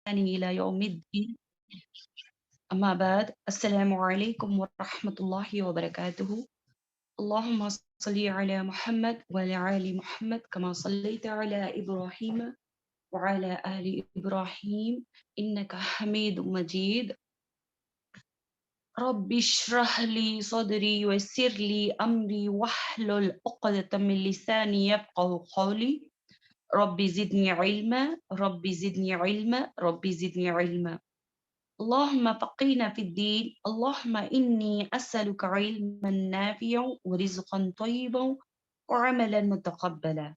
إلى يوم الدين أما بعد السلام عليكم ورحمة الله وبركاته اللهم صل على محمد وعلى آل محمد كما صليت على إبراهيم وعلى آل إبراهيم إنك حميد مجيد رب اشرح لي صدري ويسر لي أمري واحلل عقدة من لساني يفقهوا قولي رب زدني علما رب زدني علما رب زدني علما اللهم فقهنا في الدين اللهم إني أسألك علما نافعا ورزقا طيبا وعملا متقبلا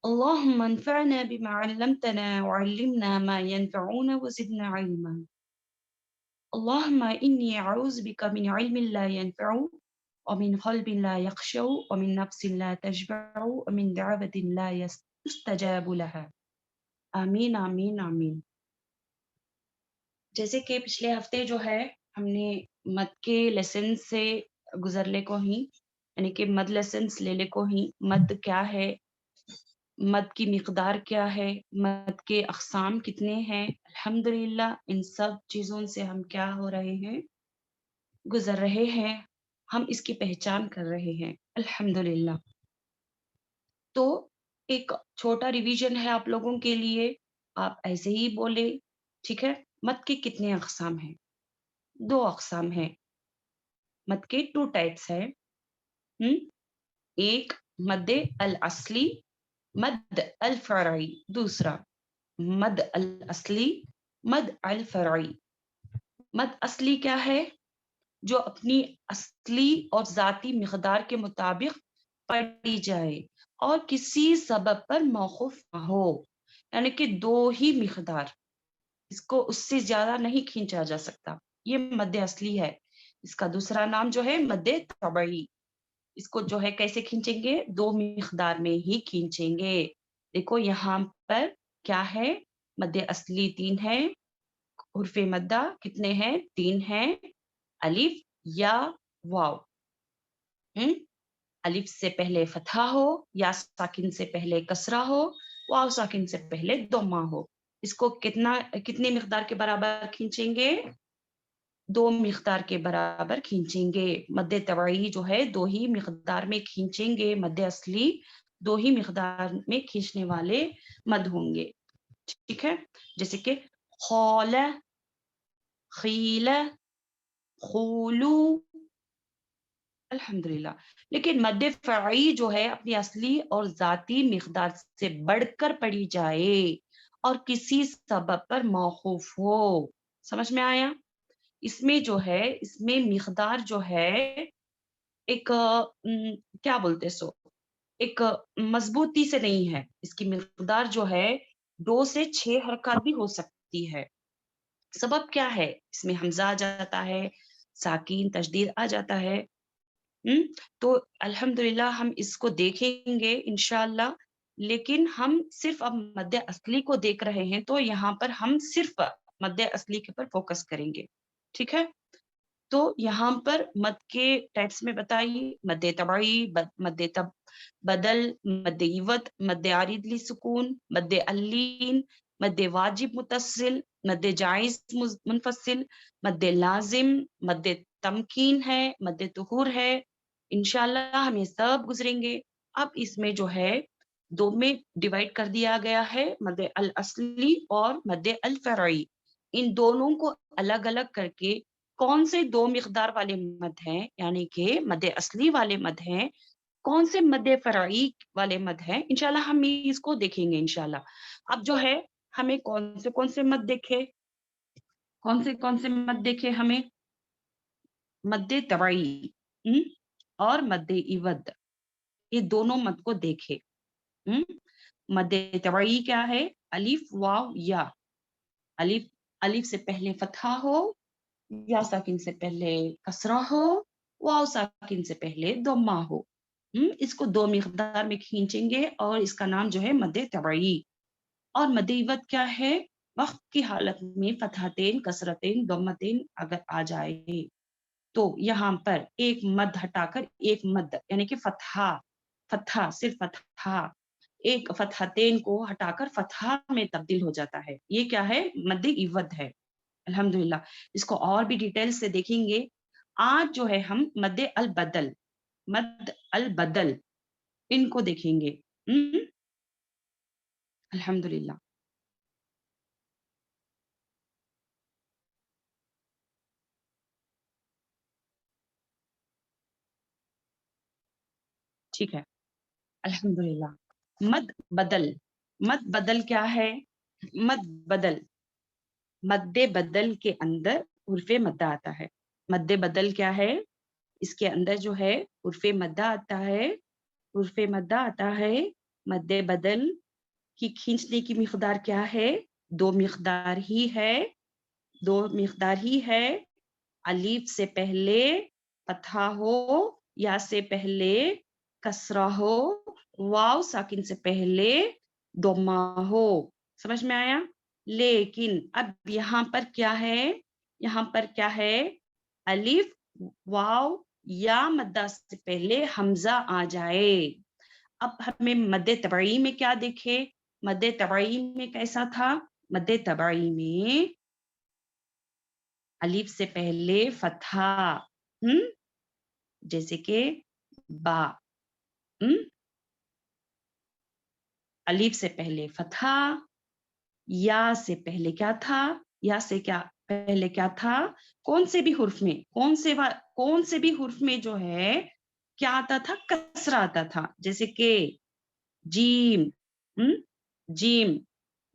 اللهم انفعنا بما علمتنا وعلمنا ما ينفعنا وزدنا علما اللهم إني أعوذ بك من علم لا ينفع ومن قلب لا يخشع ومن نفس لا تشبع ومن دعوة لا يستجاب لها آمین آمین آمین. جیسے کہ پچھلے ہفتے جو ہے ہم نے مد کے لیسن سے گزرلے کو ہی یعنی کہ مد لیسنس لے لے کو ہی مد کیا ہے، مد کی مقدار کیا ہے، مد کے اقسام کتنے ہیں، الحمدللہ ان سب چیزوں سے ہم کیا ہو رہے ہیں، گزر رہے ہیں، ہم اس کی پہچان کر رہے ہیں الحمدللہ. تو ایک چھوٹا ریویژن ہے آپ لوگوں کے لیے، آپ ایسے ہی بولے ٹھیک ہے. مد کے کتنے اقسام ہیں؟ 2 اقسام ہیں. مد کے 2 ٹائپس ہیں. ایک مد الاصلی، مد الفرعی. دوسرا مد الاصلی، مد الفرعی. مد اصلی کیا ہے؟ جو اپنی اصلی اور ذاتی مقدار کے مطابق پڑھی جائے اور کسی سبب پر موقوف نہ ہو، یعنی کہ 2 ہی مقدار، اس کو اس سے زیادہ نہیں کھینچا جا سکتا. یہ مد اصلی ہے. اس کا دوسرا نام جو ہے مد طبعی. اس کو جو ہے کیسے کھینچیں گے؟ 2 مقدار میں ہی کھینچیں گے. دیکھو یہاں پر کیا ہے، مد اصلی 3 ہے، حرف مدہ کتنے ہیں؟ 3 ہیں. الف یا واو. الف سے پہلے فتحہ ہو، یا ساکن سے پہلے کسرہ ہو، واو ساکن سے پہلے ضمہ ہو. اس کو کتنے مقدار کے برابر کھینچیں گے؟ 2 مقدار کے برابر کھینچیں گے. مد طبعی جو ہے 2 ہی مقدار میں کھینچیں گے. مد اصلی 2 ہی مقدار میں کھینچنے والے مد ہوں گے. ٹھیک ہے. جیسے کہ خول، خیل، خولو، الحمدللہ. لیکن مد فرعی جو ہے اپنی اصلی اور ذاتی مقدار سے بڑھ کر پڑھی جائے اور کسی سبب پر موقوف ہو. سمجھ میں آیا؟ اس میں جو ہے، اس میں مقدار جو ہے ایک کیا بولتے سو، ایک مضبوطی سے نہیں ہے. اس کی مقدار جو ہے 2 سے 6 حرکات بھی ہو سکتی ہے. سبب کیا ہے؟ اس میں حمزہ آ جاتا ہے، ساکین تشدید آ جاتا ہے. تو الحمدللہ ہم اس کو دیکھیں گے انشاءاللہ. لیکن ہم صرف اب مد اصلی کو دیکھ رہے ہیں، تو یہاں پر ہم صرف مد اصلی کے پر فوکس کریں گے. ٹھیک ہے. تو یہاں پر مد کے ٹائپس میں بتائیے: مد طبعی، مد بدل، مد عوض، مد عارض لسکون، مد اللین، مد واجب متصل، مد جائز منفصل، مد لازم، مد تمکین ہے، مد ظہور ہے. انشاءاللہ ہم یہ سب گزریں گے. اب اس میں جو ہے 2 میں ڈیوائڈ کر دیا گیا ہے، مد الاصلی اور مد الفرعی. ان دونوں کو الگ الگ کر کے کون سے 2 مقدار والے مد ہیں، یعنی کہ مد اصلی والے مد ہیں، کون سے مد فرعی والے مد ہیں، انشاءاللہ ہم اس کو دیکھیں گے انشاءاللہ. اب جو ہے ہمیں کون سے مد دیکھے، کون سے مد دیکھے ہمیں؟ مد طبعی اور مد عوض، یہ دونوں مد کو دیکھے. مد طبعی کیا ہے؟ الف واو یا. الف سے پہلے فتحہ ہو، یا ساکن سے پہلے کسرہ ہو، واو ساکن سے پہلے ضمہ ہو. اس کو 2 مقدار میں کھینچیں گے اور اس کا نام جو ہے مد طبعی. اور مد عوض کیا ہے؟ وقت کی حالت میں فتحتین، کسرتین، ضمتین اگر آ جائے تو یہاں پر ایک مد ہٹا کر ایک مد، یعنی کہ فتحہ، صرف فتحہ، ایک فتحتین کو ہٹاکر فتحہ میں تبدیل ہو جاتا ہے. یہ کیا ہے؟ مد عوض ہے. الحمدللہ اس کو اور بھی ڈیٹیل سے دیکھیں گے. آج جو ہے ہم مد البدل ان کو دیکھیں گے. الحمدللہ. ٹھیک ہے. الحمدللہ. مد بدل کیا ہے؟ مد بدل کے اندر حرف مدہ آتا ہے. مد بدل کیا ہے؟ اس کے اندر جو ہے حرف مدہ آتا ہے. حرف مدہ آتا ہے. مد بدل کی کھینچنے کی مقدار کیا ہے؟ دو مقدار ہی ہے. الف سے پہلے فتحہ ہو، یا سے پہلے کسرہ ہو، واو ساکن سے پہلے ضمہ ہو. سمجھ میں آیا؟ لیکن اب یہاں پر کیا ہے؟ الف واو یا مدہ سے پہلے حمزہ آ جائے. اب ہمیں مد طبعی میں کیا دیکھے؟ مد طبعی میں کیسا تھا؟ مد طبعی میں الف سے پہلے فتحہ، جیسے کہ با. الف سے پہلے فتحہ، یا سے پہلے کیا تھا؟ پہلے کیا تھا؟ کون سے بھی حرف میں جو ہے کیا آتا تھا؟ کسرہ آتا تھا. جیسے کہ جیم.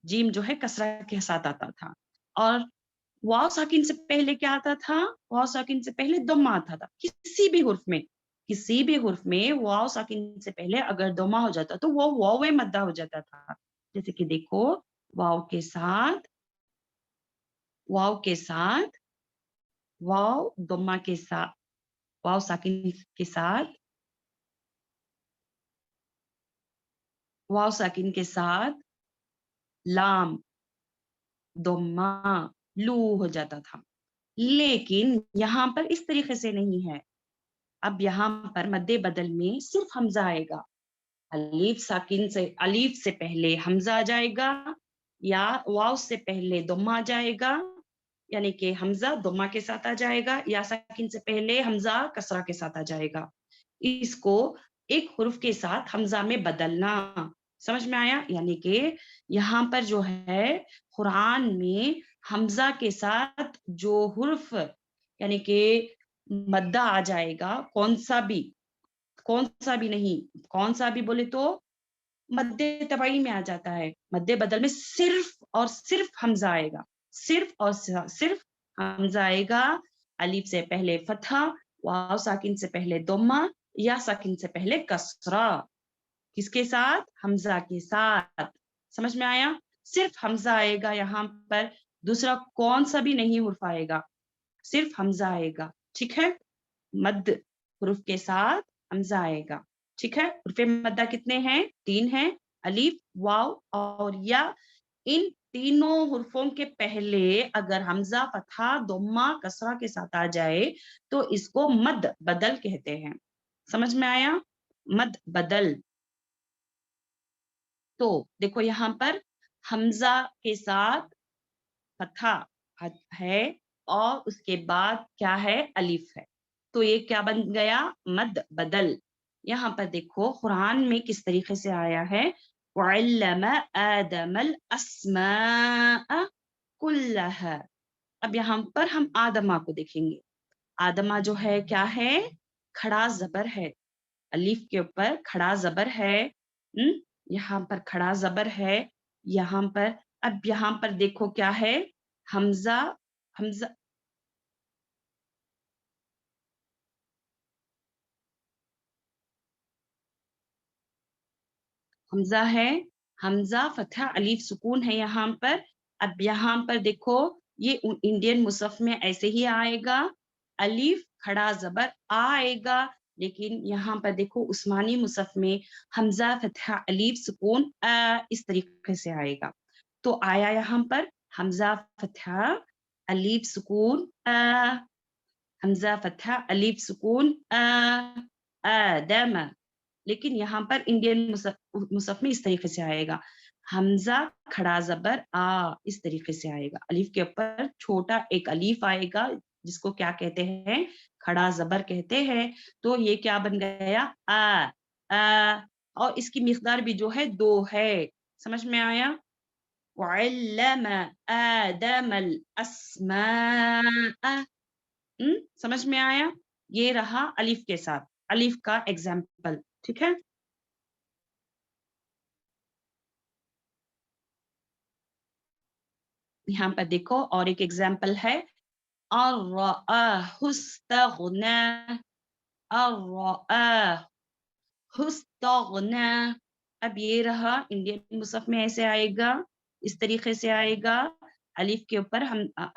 جیم جو ہے کسرہ کے ساتھ آتا تھا. اور واو ساکن سے پہلے کیا آتا تھا؟ واو ساکن سے پہلے ضمہ آتا تھا. کسی بھی حرف میں واو ساکن سے پہلے اگر ضمہ ہو جاتا تو وہ واو مدہ ہو جاتا تھا. جیسے کہ دیکھو، واو کے ساتھ واو ضمہ کے ساتھ، واو ساکن کے ساتھ، واو ساکن کے ساتھ لام ضمہ لو ہو جاتا تھا. لیکن یہاں پر اس طریقے سے نہیں ہے. اب یہاں پر مد بدل میں صرف حمزہ آئے گا. الف سے پہلے حمزہ آ جائے گا، یا واو سے پہلے ضمہ آ جائے گا، یعنی کہ حمزہ ضمہ کے ساتھ آ جائے گا، یا ساکن سے پہلے حمزہ کسرہ کے ساتھ آ جائے گا. اس کو ایک حرف کے ساتھ حمزہ میں بدلنا. سمجھ میں آیا؟ یعنی کہ یہاں پر جو ہے قرآن میں حمزہ کے ساتھ جو حرف یعنی کہ مدہ آ جائے گا، کون سا بھی بولے تو مد طبعی میں آ جاتا ہے. مد بدل میں صرف اور صرف حمزہ آئے گا. صرف اور صرف حمزہ آئے گا. الف سے پہلے فتحہ، واو ساکن سے پہلے ضمہ، یا ساکن سے پہلے کسرہ. کس کے ساتھ؟ حمزہ کے ساتھ. سمجھ میں آیا؟ صرف حمزہ آئے گا یہاں پر، دوسرا کون سا بھی نہیں حرف آئے گا، صرف حمزہ آئے گا. ٹھیک ہے؟ مد حرف کے ساتھ حمزہ آئے گا. ٹھیک ہے؟ حرف مدہ کتنے ہیں؟ 3 ہیں. الف، واو اور یا. ان تینوں حرفوں کے پہلے اگر حمزہ فتحہ ضمہ کسرہ کے ساتھ آ جائے تو اس کو مد بدل کہتے ہیں. سمجھ میں آیا؟ مد بدل. تو دیکھو یہاں پر حمزہ کے ساتھ فتحہ ہے اور اس کے بعد کیا ہے؟ الف ہے. تو یہ کیا بن گیا؟ مد بدل. یہاں پر دیکھو قرآن میں کس طریقے سے آیا ہے، وَعَلَّمَ آدَمَ الْأَسْمَاءَ كُلَّهَا. اب یہاں پر ہم آدمہ کو دیکھیں گے. آدمہ جو ہے کیا ہے؟ کھڑا زبر ہے. الف کے اوپر کھڑا زبر ہے. یہاں پر کھڑا زبر ہے. یہاں پر اب یہاں پر دیکھو کیا ہے؟ حمزہ ہے. حمزہ فتح الف سکون ہے یہاں پر. اب یہاں پر دیکھو یہ انڈین مصحف میں ایسے ہی آئے گا، الف کھڑا زبر آئے گا. لیکن یہاں پر دیکھو عثمانی مصحف میں حمزہ فتح الف سکون اس طریقے سے آئے گا. تو آیا یہاں پر حمزہ فتح الف سکون حمزہ فتح الف سکون آدم. لیکن یہاں پر انڈین مصحف میں اس طریقے سے آئے گا، حمزہ کھڑا زبر آ، اس طریقے سے آئے گا، الف کے اوپر چھوٹا ایک الف آئے گا جس کو کیا کہتے ہیں، کھڑا زبر کہتے ہیں، تو یہ کیا بن گیا، آ، اور اس کی مقدار بھی جو ہے 2 ہے، سمجھ میں آیا؟ وَعَلَّمَ آدَمَ الْأَسْمَاءَ، سمجھ میں آیا؟ یہ رہا الف کے ساتھ، الف کا ایگزامپل، ٹھیک ہے؟ یہاں پر دیکھو اور ایک ایگزامپل ہے، الرآہ استغنى، الرآہ استغنى، اب یہ رہا انڈین مصحف میں ایسے آئے گا، اس طریقے سے آئے گا، الف کے اوپر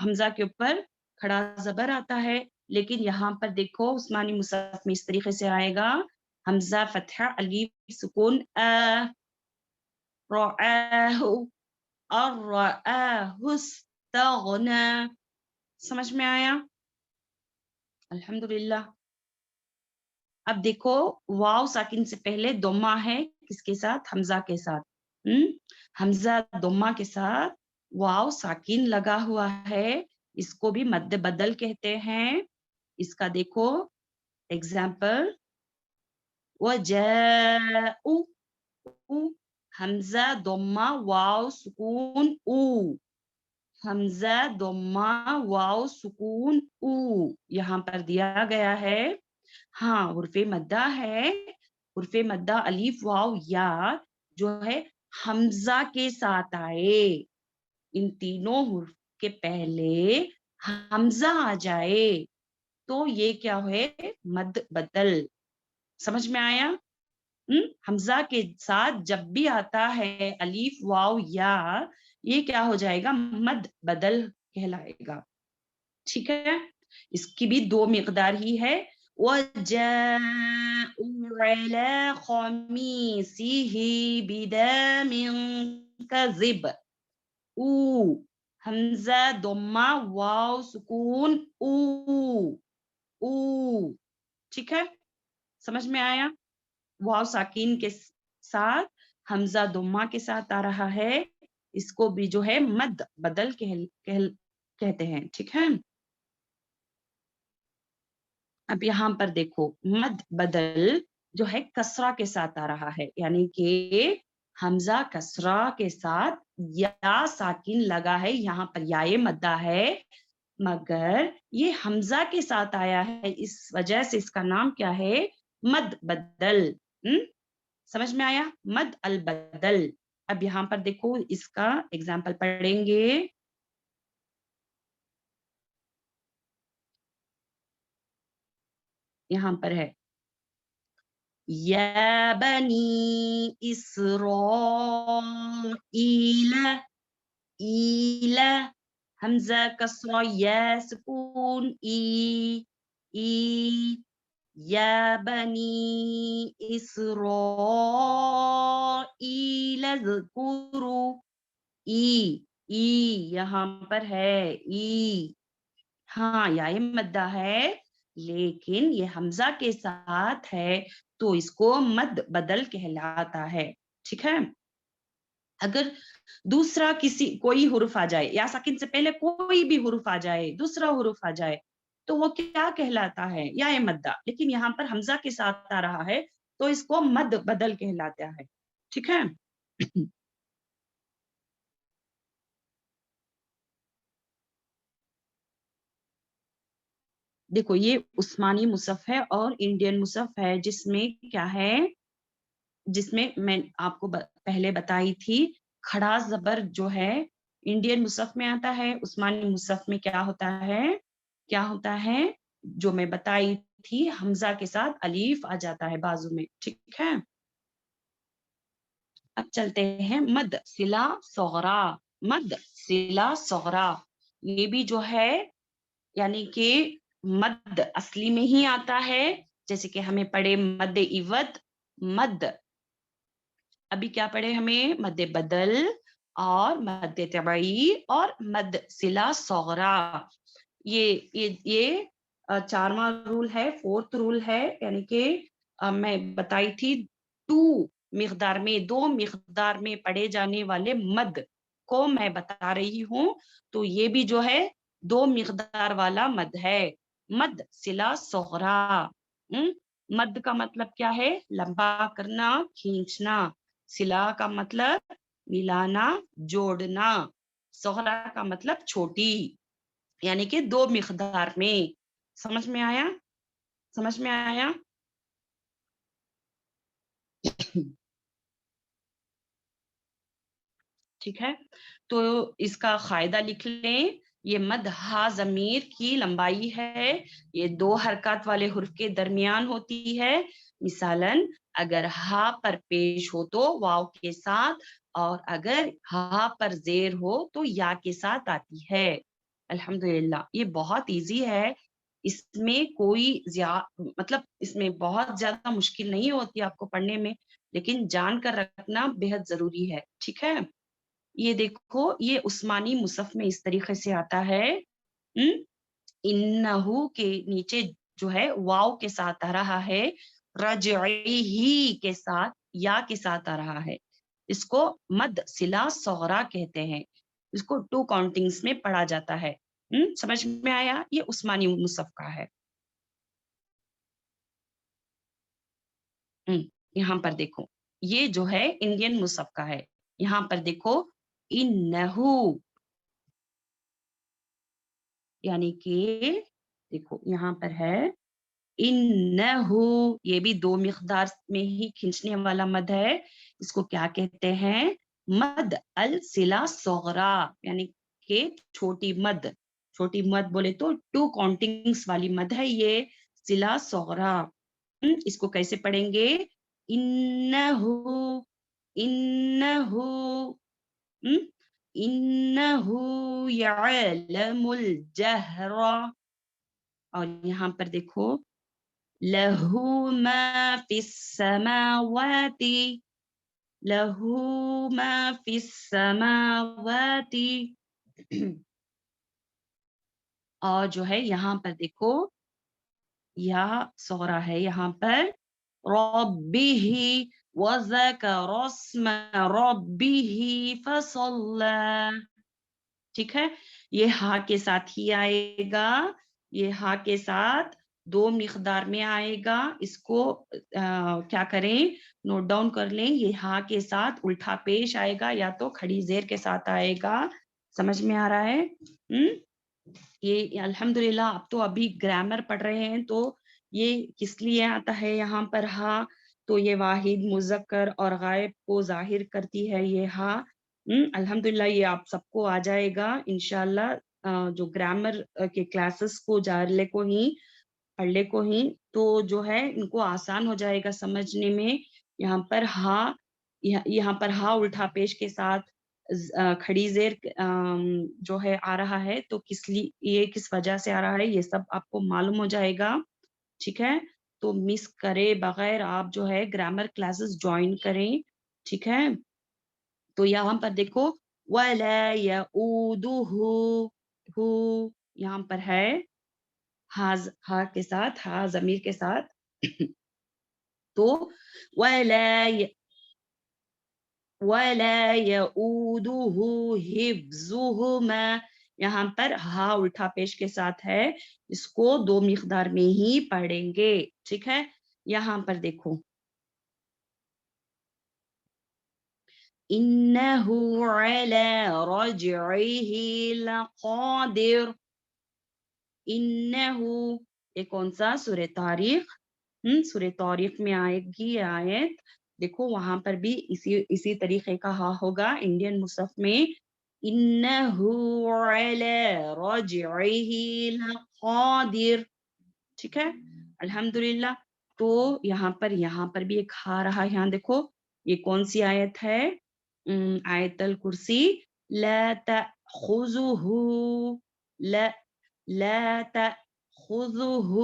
حمزہ کے اوپر کھڑا زبر آتا ہے، لیکن یہاں پر دیکھو عثمانی مصحف میں اس طریقے سے آئے گا، حمزہ فتحہ الف سکون رآہ، الرآہ استغنى، سمجھ میں آیا؟ الحمدللہ۔ اب دیکھو واو ساکن سے پہلے دمہ ہے، کس کے ساتھ، حمزہ کے ساتھ، حمزہ دمہ کے ساتھ واو ساکن لگا ہوا ہے، اس کو بھی مد بدل کہتے ہیں، اس کا دیکھو ایگزامپل، وَجَاءُ، حمزہ دمہ واو سکون او، حمزہ دمہ واو سکون او یہاں پر دیا گیا ہے، ہاں حرف مدہ ہے، حرف مدہ الف واو یا جو ہے حمزہ کے ساتھ آئے، ان تینوں حرف کے پہلے حمزہ آ جائے تو یہ کیا ہے، مد بدل، سمجھ میں آیا؟ حمزہ کے ساتھ جب بھی آتا ہے الف واو یا، یہ کیا ہو جائے گا، مد بدل کہلائے گا، ٹھیک ہے؟ اس کی بھی 2 مقدار ہی ہے، وَجَاءُوا عَلَى قَمِيصِهِ بِدَمٍ كَذِبٍ، او حمزہ دمہ واو سکون او، او، ٹھیک ہے؟ سمجھ میں آیا؟ واو ساکین کے ساتھ حمزہ دمہ کے ساتھ آ رہا ہے، اس کو بھی جو ہے مد بدل کہتے ہیں، ٹھیک ہے؟ اب یہاں پر دیکھو مد بدل جو ہے کسرہ کے ساتھ آ رہا ہے، یعنی کہ حمزہ کسرہ کے ساتھ یا ساکن لگا ہے، یہاں پر یائے مدہ ہے، مگر یہ حمزہ کے ساتھ آیا ہے، اس وجہ سے اس کا نام کیا ہے، مد بدل، سمجھ میں آیا، مد البدل۔ اب یہاں پر دیکھو اس کا ایگزامپل پڑھیں گے، یہاں پر ہے، یا بنی اسرائیل، ایل حمزہ کسرہ یا سکون ای، یا بنی اسرائیل اذکروا، ای یہاں پر ہے، ای، ہاں یائے مدہ ہے لیکن یہ حمزہ کے ساتھ ہے تو اس کو مد بدل کہلاتا ہے، ٹھیک ہے؟ اگر دوسرا کوئی حرف آ جائے یا ساکن سے پہلے کوئی بھی حرف آ جائے، دوسرا حرف آ جائے تو وہ کیا کہلاتا ہے، یائے مدہ، لیکن یہاں پر حمزہ کے ساتھ آ رہا ہے تو اس کو مد بدل کہلاتا ہے، ٹھیک ہے؟ دیکھو یہ عثمانی مصحف ہے اور انڈین مصحف ہے، جس میں کیا ہے، جس میں میں آپ کو پہلے بتائی تھی، کھڑا زبر جو ہے انڈین مصحف میں آتا ہے، عثمانی مصحف میں کیا ہوتا ہے، کیا ہوتا ہے، جو میں بتائی تھی حمزہ کے ساتھ الف آ جاتا ہے بازو میں، ٹھیک ہے؟ اب چلتے ہیں مد صلہ صغرا، مد صلہ صغرا، یہ بھی جو ہے یعنی کہ مد اصلی میں ہی آتا ہے، جیسے کہ ہمیں پڑھے مد عوض، مد، ابھی کیا پڑھے ہمیں، مد بدل اور مد طبعی اور مد صلہ صغرا، یہ 4واں رول ہے، 4th رول ہے، یعنی کہ میں بتائی تھی 2 مقدار میں، 2 مقدار میں پڑھے جانے والے مد کو میں بتا رہی ہوں. تو یہ بھی جو ہے 2 مقدار والا مد ہے. مد صلہ صغرا. مد کا مطلب کیا ہے؟ لمبا کرنا، کھینچنا. صلہ کا مطلب ملانا، جوڑنا. صغرا کا مطلب چھوٹی، یعنی کہ 2 مقدار میں. سمجھ میں آیا؟ سمجھ میں آیا؟ ٹھیک ہے، تو اس کا قاعدہ لکھ لیں. یہ مد ہا ضمیر کی لمبائی ہے، یہ 2 حرکات والے حرف کے درمیان ہوتی ہے. مثالاً اگر ہا پر پیش ہو تو واو کے ساتھ، اور اگر ہا پر زیر ہو تو یا کے ساتھ آتی ہے. الحمدللہ یہ بہت ایزی ہے. اس میں کوئی مطلب اس میں بہت زیادہ مشکل نہیں ہوتی آپ کو پڑھنے میں، لیکن جان کر رکھنا بہت ضروری ہے. ٹھیک ہے، یہ دیکھو یہ عثمانی مصحف میں اس طریقے سے آتا ہے. انہو کے نیچے جو ہے واو کے ساتھ آ رہا ہے، رجعی کے ساتھ یا کے ساتھ آ رہا ہے. اس کو مد صلہ صغرا کہتے ہیں. اس کو 2 کاؤنٹنگز میں پڑھا جاتا ہے. سمجھ میں آیا؟ یہ عثمانی مصحف کا ہے. یہاں پر دیکھو یہ جو ہے انڈین مصحف کا ہے. یہاں پر دیکھو انہو، یعنی کہ دیکھو یہاں پر ہے انہو، یہ بھی 2 مقدار میں ہی کھینچنے والا مد ہے. اس کو کیا کہتے ہیں؟ مد الصلہ صغرا، یعنی کہ چھوٹی مد. چھوٹی مد بولے تو 2 کاؤنٹنگز والی مد ہے یہ صلہ صغرا. اس کو کیسے پڑھیں گے؟ انہو، انہو، انہو یعلم الجہر. اور یہاں پر دیکھو لہو ما فی السماوات، لہو ما فی السماوات. اور جو ہے یہاں پر دیکھو یا صغرا ہے یہاں پر، ربہ وذکر اسم ربہ فصلی. ٹھیک ہے، یہ ہا کے ساتھ ہی آئے گا، یہ ہا کے ساتھ 2 مقدار میں آئے گا. اس کو کیا کریں؟ نوٹ ڈاؤن کر لیں. یہ ہا کے ساتھ الٹا پیش آئے گا یا تو کھڑی زیر کے ساتھ آئے گا. سمجھ میں آ رہا ہے؟ یہ الحمدللہ آپ تو ابھی گرامر پڑھ رہے ہیں، تو یہ کس لیے آتا ہے یہاں پر ہا؟ تو یہ واحد، مذکر اور غائب کو ظاہر کرتی ہے یہ ہا. الحمدللہ یہ آپ سب کو آ جائے گا انشاءاللہ. جو گرامر کے کلاسز کو جارلے کو ہی پڑھ لے کو ہی تو جو ہے ان کو آسان ہو جائے گا سمجھنے میں. یہاں پر ہا، یہاں پر ہا الٹا پیش کے ساتھ کھڑی زیر جو ہے آ رہا ہے، تو کس لیے، یہ کس وجہ سے آ رہا ہے، یہ سب آپ کو معلوم ہو جائے گا. ٹھیک ہے، تو مس کرے بغیر آپ جو ہے گرامر کلاسز جوائن کریں. ٹھیک ہے، تو یہاں پر دیکھو وَلَا يَؤُودُهُ، ہو یہاں پر ہے ہا کے ساتھ، ہا ضمیر کے ساتھ. تو وَلَا يَؤُودُهُ حِفْظُهُمَا، یہاں پر ہا الٹا پیش کے ساتھ ہے. اس کو 2 مقدار میں ہی پڑھیں گے. ٹھیک ہے، یہاں پر دیکھو انہو علی رجعہ لقادر. انہو یہ کون سا؟ سورہ طارق. سورہ طارق میں آئے گی یہ آیت. دیکھو وہاں پر بھی اسی طریقے کا ہا ہوگا انڈین مصحف میں. انہو علی رجعہ لقادر. ٹھیک ہے، الحمدللہ. تو یہاں پر بھی ایک ہا رہا ہے. یہاں دیکھو یہ کون سی آیت ہے؟ آیت الکرسی. لا تأخذہ، لا تأخذہ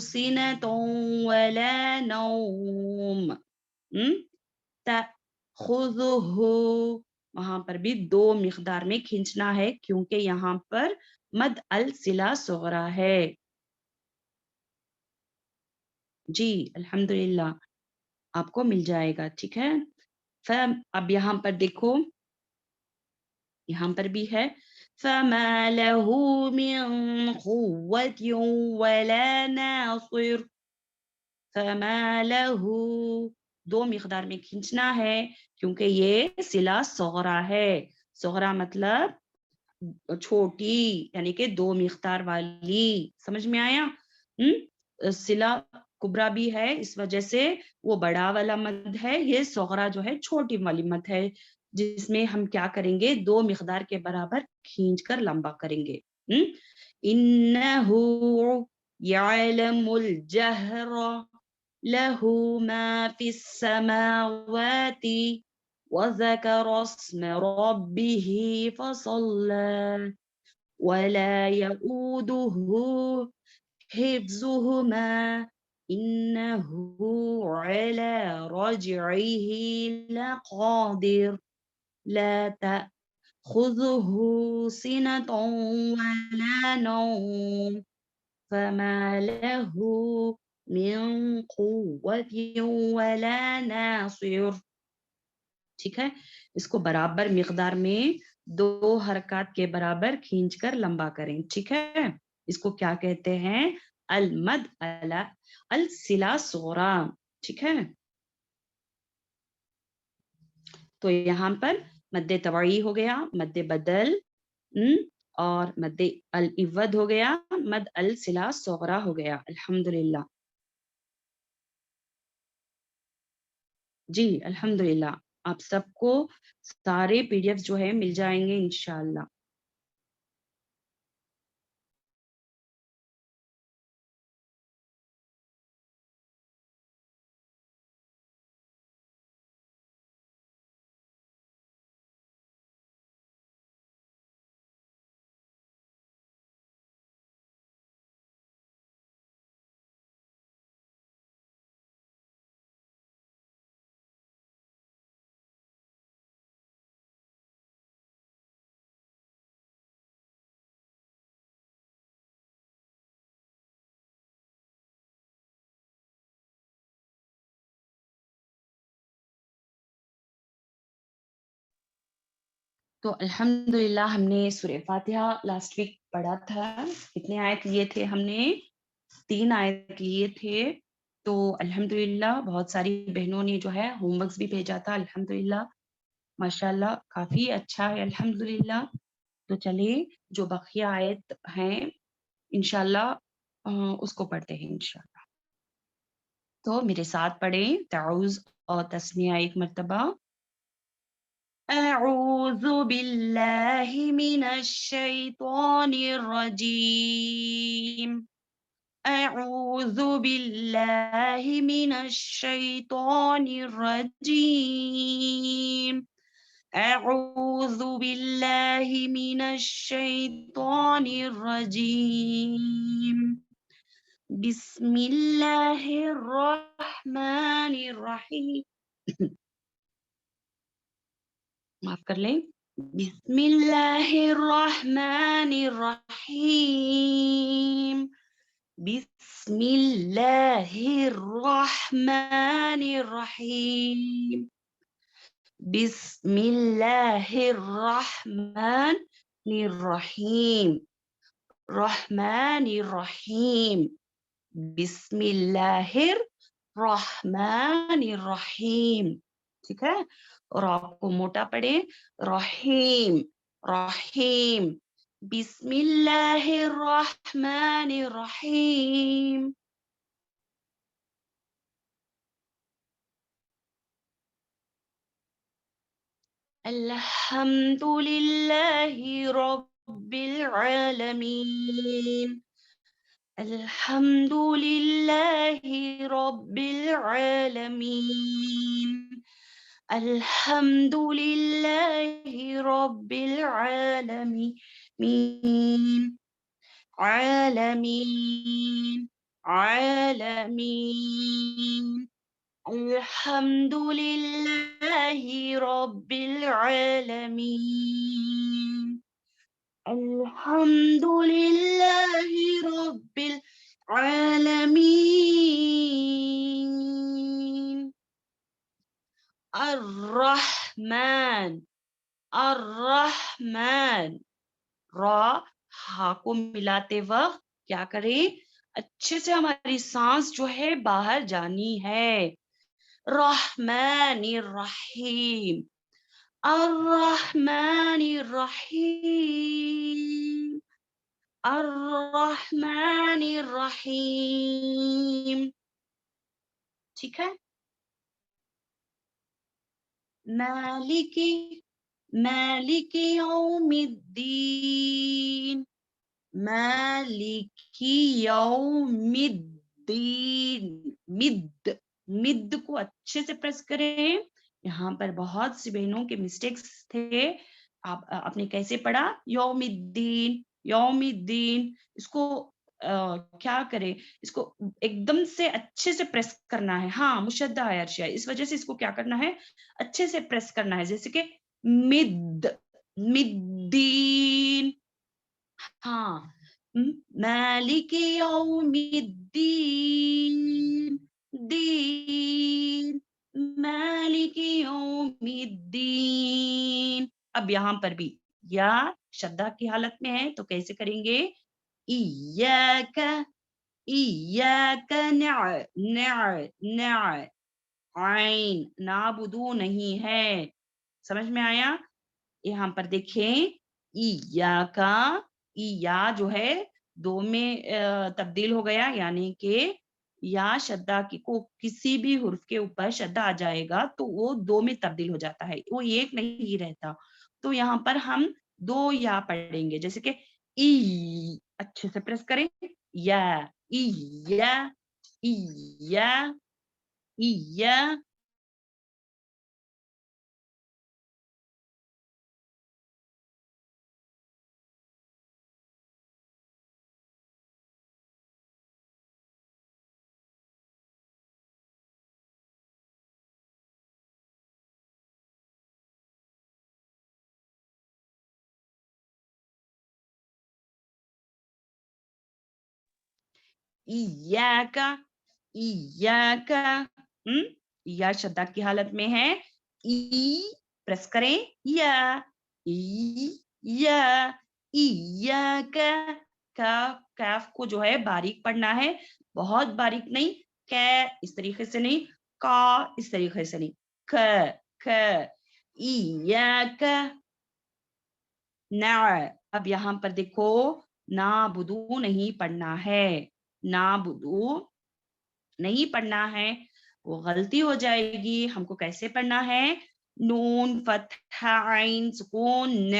سنة ولا نوم. تأخذہ، وہاں پر بھی 2 مقدار میں کھینچنا ہے کیونکہ یہاں پر مد الصلہ صغرا ہے. جی الحمدللہ. آپ کو مل جائے گا، ٹھیک ہے؟ اب یہاں پر دیکھو، یہاں پر بھی ہے فَمَا لَهُ مِن قُوَّةٍ وَلَا نَاصِرٍ، فَمَا لَهُ دو مقدار میں کھینچنا ہے کیونکہ یہ صلہ صغرا ہے. صغرا مطلب چھوٹی، یعنی کہ دو مقدار والی. سمجھ میں آیا؟ صلہ کبرا بھی ہے، اس وجہ سے وہ بڑا والا مد ہے، یہ صغرا جو ہے چھوٹی والی مد ہے، جس میں ہم کیا کریں گے، دو مقدار کے برابر کھینچ کر لمبا کریں گے. اِنَّهُ يَعْلَمُ الْجَهْرَ لَهُ مَا فِي السَّمَاوَاتِ وَذَكَرَ اسْمَ رَبِّهِ فَصَلَّى وَلَا يَئُودُهُ حِفْظُهُمَا إِنَّهُ عَلَى رَجْعِهِ لَقَادِرٌ لَا تَأْخُذُهُ سِنَةٌ وَلَا نَوْمٌ فَمَا لَهُ مِن قُوَّةٍ وَلَا نَاصِرٍ. ٹھیک ہے، اس کو برابر مقدار میں دو حرکات کے برابر کھینچ کر لمبا کریں. ٹھیک ہے، اس کو کیا کہتے ہیں، المد الصلہ صغرا. ٹھیک ہے، تو یہاں پر مد طبعی ہو گیا، مد بدل اور مد العوض ہو گیا، مد الصلہ صغرا ہو گیا. الحمدللہ. جی الحمدللہ، آپ سب کو سارے PDF جو ہے مل جائیں گے انشاءاللہ. تو الحمدللہ ہم نے سورہ فاتحہ لاسٹ ویک پڑھا تھا. کتنے آیت لیے تھے ہم نے؟ 3 آیت لیے تھے. تو الحمدللہ بہت ساری بہنوں نے جو ہے ہوم ورکس بھی بھیجا تھا. الحمدللہ ماشاءاللہ کافی اچھا ہے الحمدللہ. تو چلیے جو بقیہ آیت ہیں انشاءاللہ اس کو پڑھتے ہیں انشاءاللہ. تو میرے ساتھ پڑھیں تعوذ اور تسمیہ ایک مرتبہ. أعوذ بالله من الشيطان الرجيم. أعوذ بالله من الشيطان الرجيم. أعوذ بالله من الشيطان الرجيم. بسم الله الرحمن الرحيم. معاف کر لیں. بسم اللہ الرحمن الرحیم. بسم اللہ الرحمن الرحیم. بسم اللہ الرحمن الرحیم. رحمن الرحیم. بسم اللہ الرحمن الرحیم. ٹھیک ہے، اور آپ کو موٹا پڑے رحیم رحیم. بسم اللہ الرحمن الرحیم. الحمد للہ رب العالمین. الحمد للہ رب العالمین. الحمد للہ رب العالمین. عالمین عالمین. الحمد للہ رب العالمین. الحمد للہ رب العالمین. الرحمن الرحمن را ہا کو ملاتے وقت کیا کریں اچھے سے ہماری سانس جو ہے باہر جانی ہے رحمن الرحیم الرحمن الرحیم الرحمن الرحیم ٹھیک ہے مالکی مالک یوم الدین مالکی یوم الدین مد کو اچھے سے پریس کریں یہاں پر بہت سی بہنوں کے مسٹیکس تھے آپ نے کیسے پڑھا یوم الدین اس کو کیا کرے اس کو ایک دم سے اچھے سے پریس کرنا ہے ہاں مشدہ ہے ارشیا اس وجہ سے اس کو کیا کرنا ہے اچھے سے پریس کرنا ہے جیسے کہ مدین ہاں مالک یوم الدین دین مالک یوم الدین اب یہاں پر بھی یا شدہ کی حالت میں ہے تو کیسے کریں گے ایاک عین نعبدو نہیں ہے سمجھ میں آیا یہاں پر دیکھیں یا جو ہے دو میں تبدیل ہو گیا یعنی کہ یا شدہ کی کو کسی بھی حرف کے اوپر شدہ آ جائے گا تو وہ دو میں تبدیل ہو جاتا ہے وہ ایک نہیں رہتا تو یہاں پر ہم دو یا پڑھیں گے جیسے کہ ای اچھے سے پریس کریں یا یا شدہ کی حالت میں ہے پریس کریں کیف کو جو ہے باریک پڑھنا ہے بہت باریک نہیں اس طریقے سے نہیں کا اس طریقے سے نہیں ایاک اب یہاں پر دیکھو نعبدو نہیں پڑھنا ہے نعبدو نہیں پڑھنا ہے وہ غلطی ہو جائے گی ہم کو کیسے پڑھنا ہے نون فتح عین سکون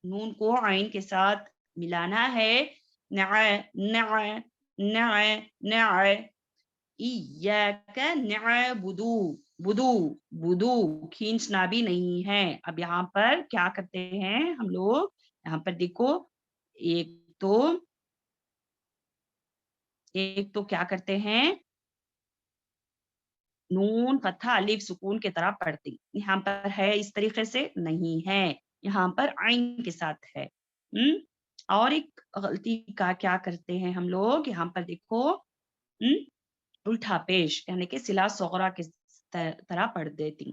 نون کو عین کے ساتھ ملانا ہے ایاک نعبدو بدو کھینچنا بھی نہیں ہے اب یہاں پر کیا کرتے ہیں ہم لوگ یہاں پر دیکھو ایک تو کیا کرتے ہیں نون فتح الف سکون کی طرح پڑھتے یہاں پر ہے اس طریقے سے نہیں ہے یہاں پر عین کے ساتھ ہے اور ایک غلطی کا کیا کرتے ہیں ہم لوگ یہاں پر دیکھو الٹا پیش یعنی کہ صلہ صغرا کی طرح پڑھ دیتی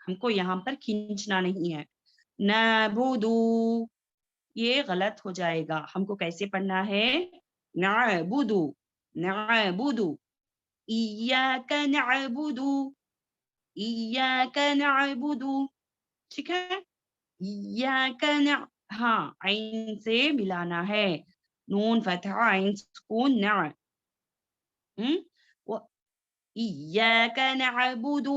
ہم کو یہاں پر کھینچنا نہیں ہے نعبدو یہ غلط ہو جائے گا ہم کو کیسے پڑھنا ہے نعبدو ایاک نعبدو ٹھیک ہے ایاک ہاں عین سے ملانا ہے نون فتح عین سکون ایاک نعبد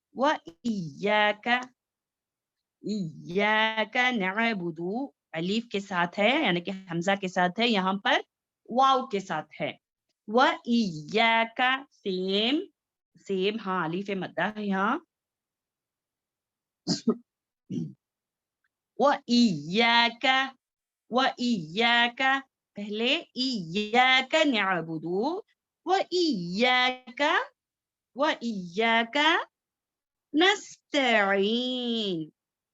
وإياك ایاک نعبد الف کے ساتھ ہے یعنی کہ حمزہ کے ساتھ ہے یہاں پر واو کے ساتھ ہے وإياك سیم ہاں الف مدہ ہے یہاں وإياك پہلے ایاک نعبد وإياك نستعين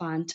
5।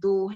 2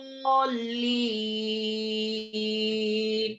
ضالين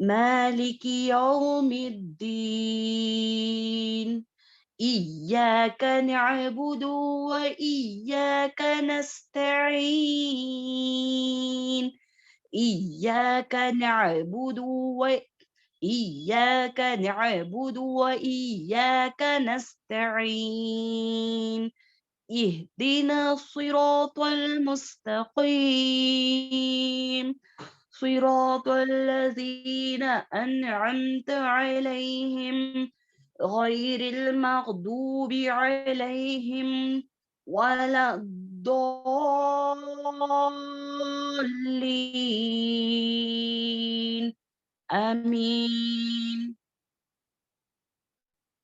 مالك يوم الدين إياك نعبد وإياك نستعين إياك نعبد وإياك نستعين اهدنا الصراط المستقيم صراط الذين أنعمت عليهم غير المغضوب عليهم ولا الضالين آمين